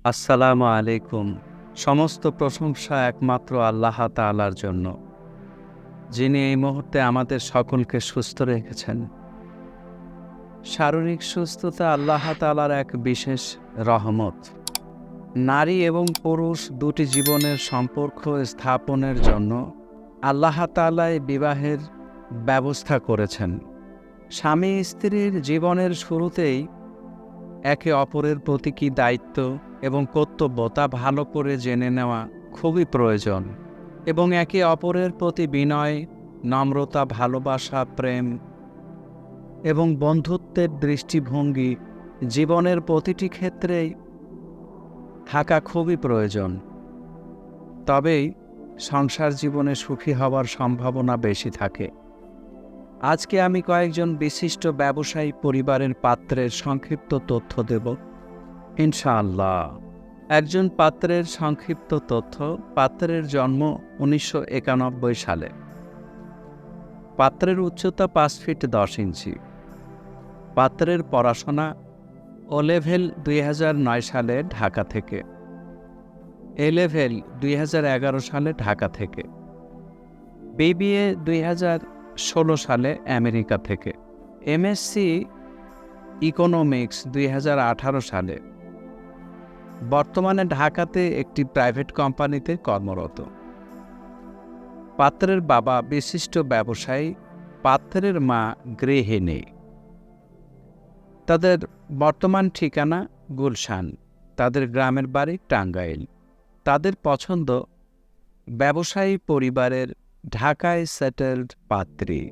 আসসালামু আলাইকুম। সমস্ত প্রশংসা একমাত্র আল্লাহ তাআলার জন্য, যিনি এই মুহূর্তে আমাদের সকলকে সুস্থ রেখেছেন। শারীরিক সুস্থতা আল্লাহ তাআলার এক বিশেষ রহমত। নারী এবং পুরুষ দুটি জীবনের সম্পর্ক স্থাপনের জন্য আল্লাহ তাআলা এই বিবাহের ব্যবস্থা করেছেন। স্বামী স্ত্রীর জীবনের শুরুতেই একে অপরের প্রতি কী দায়িত্ব এবং কর্তব্য তা ভালো করে জেনে নেওয়া খুবই প্রয়োজন, এবং একে অপরের প্রতি বিনয়, নম্রতা, ভালোবাসা, প্রেম এবং বন্ধুত্বের দৃষ্টিভঙ্গি জীবনের প্রতিটি ক্ষেত্রেই থাকা খুবই প্রয়োজন। তবেই সংসার জীবনে সুখী হওয়ার সম্ভাবনা বেশি থাকে। আজকে আমি কয়েকজন বিশিষ্ট ব্যবসায়ী পরিবারের পাত্রের সংক্ষিপ্ত তথ্য দেব, ইনশাআল্লাহ। একজন পাত্রের সংক্ষিপ্ত তথ্য: পাত্রের জন্ম 1991 সালে। পাত্রের উচ্চতা 5 ফিট 10 ইঞ্চি। পাত্রের পড়াশোনা ও লেভেল 2009 সালে ঢাকা থেকে, এ লেভেল 2011 সালে ঢাকা থেকে, বিবিএ 2016 সালে আমেরিকা থেকে, এমএসসি ইকোনমিক্স 2018 সালে। বর্তমানে ঢাকাতে একটি প্রাইভেট কোম্পানিতে কর্মরত। পাত্রের বাবা বিশিষ্ট ব্যবসায়ী, পাত্রের মা গৃহিণী। তাদের বর্তমান ঠিকানা গুলশান, তাদের গ্রামের বাড়ি টাঙ্গাইল। তাদের পছন্দ ব্যবসায়ী পরিবারের ঢাকায় সেটেলড পাত্রী।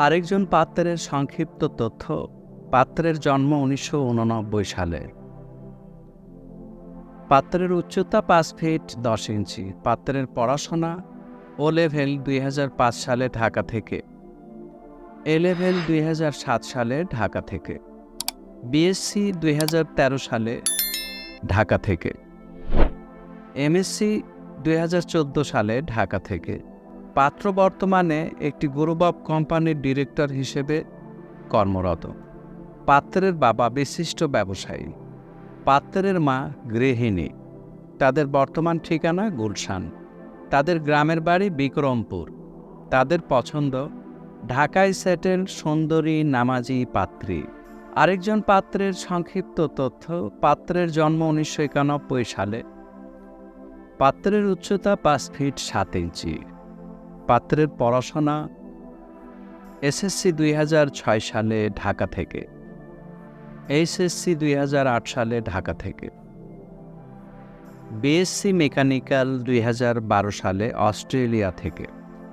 আরেকজন পাত্রের সংক্ষিপ্ত তথ্য: পাত্রের জন্ম 1989 সালে। পাত্রের উচ্চতা 5 ফিট 10 ইঞ্চি। পাত্রের পড়াশোনা ও লেভেল 2005 সালে ঢাকা থেকে, এ লেভেল 2007 সালে ঢাকা থেকে, বিএসসি 2013 সালে ঢাকা থেকে, এমএসসি 2014 সালে ঢাকা থেকে। পাত্র বর্তমানে একটি গ্রুপ অফ কোম্পানির ডিরেক্টর হিসেবে কর্মরত। পাত্রের বাবা বিশিষ্ট ব্যবসায়ী, পাত্রের মা গৃহিণী। তাদের বর্তমান ঠিকানা গুলশান, তাদের গ্রামের বাড়ি বিক্রমপুর। তাদের পছন্দ ঢাকায় সেটেল সুন্দরী নামাজি পাত্রী। আরেকজন পাত্রের সংক্ষিপ্ত তথ্য: পাত্রের জন্ম 1991 সালে। পাত্রের উচ্চতা 5 ফিট 7 ইঞ্চি। পাত্রের পড়াশোনা এসএসসি 2006 সালে ঢাকা থেকে, এইচএসসি 2008 সালে ঢাকা থেকে, বিএসসি মেকানিক্যাল 2012 সালে অস্ট্রেলিয়া থেকে।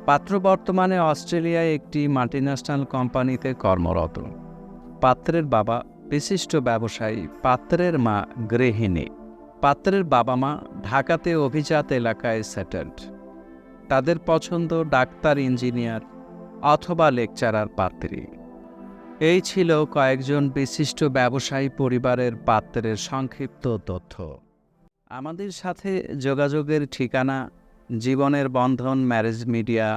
পাত্র বর্তমানে অস্ট্রেলিয়ায় একটি মাল্টিন্যাশনাল কোম্পানিতে কর্মরত। পাত্রের বাবা বিশিষ্ট ব্যবসায়ী, পাত্রের মা গৃহিণী। পাত্রের বাবা মা ঢাকাতে অভিজাত এলাকায় সেটেলড। তাদের পছন্দ ডাক্তার, ইঞ্জিনিয়ার অথবা লেকচারার পাত্রী। এই ছিল কয়েকজন বিশিষ্ট ব্যবসায়ী পরিবারের পাত্রের সংক্ষিপ্ত তথ্য। আমাদের সাথে যোগাযোগের ঠিকানা: জীবনের বন্ধন ম্যারেজ মিডিয়া,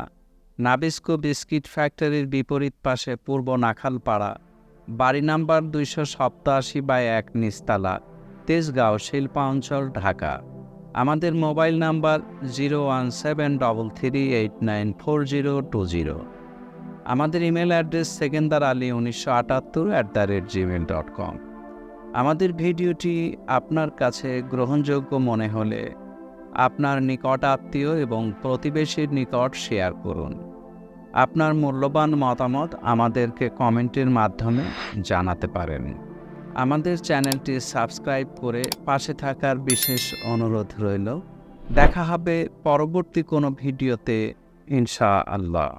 নাবিস্কো বিস্কিট ফ্যাক্টরির বিপরীত পাশে, পূর্ব নাখালপাড়া, বাড়ি নাম্বার 287/1, নিচতলা, তেজগাঁও, শিল্পাঞ্চল, ঢাকা। আমাদের মোবাইল নাম্বার 01733894020। আমাদের ইমেল অ্যাড্রেস secondarali1978@gmail.com। আমাদের ভিডিওটি আপনার কাছে গ্রহণযোগ্য মনে হলে আপনার নিকট আত্মীয় এবং প্রতিবেশীর নিকট শেয়ার করুন। আপনার মূল্যবান মতামত আমাদেরকে কমেন্টের মাধ্যমে জানাতে পারেন। আমাদের চ্যানেলটি সাবস্ক্রাইব করে পাশে থাকার বিশেষ অনুরোধ রইল। দেখা হবে পরবর্তী কোনো ভিডিওতে, ইনশাআল্লাহ।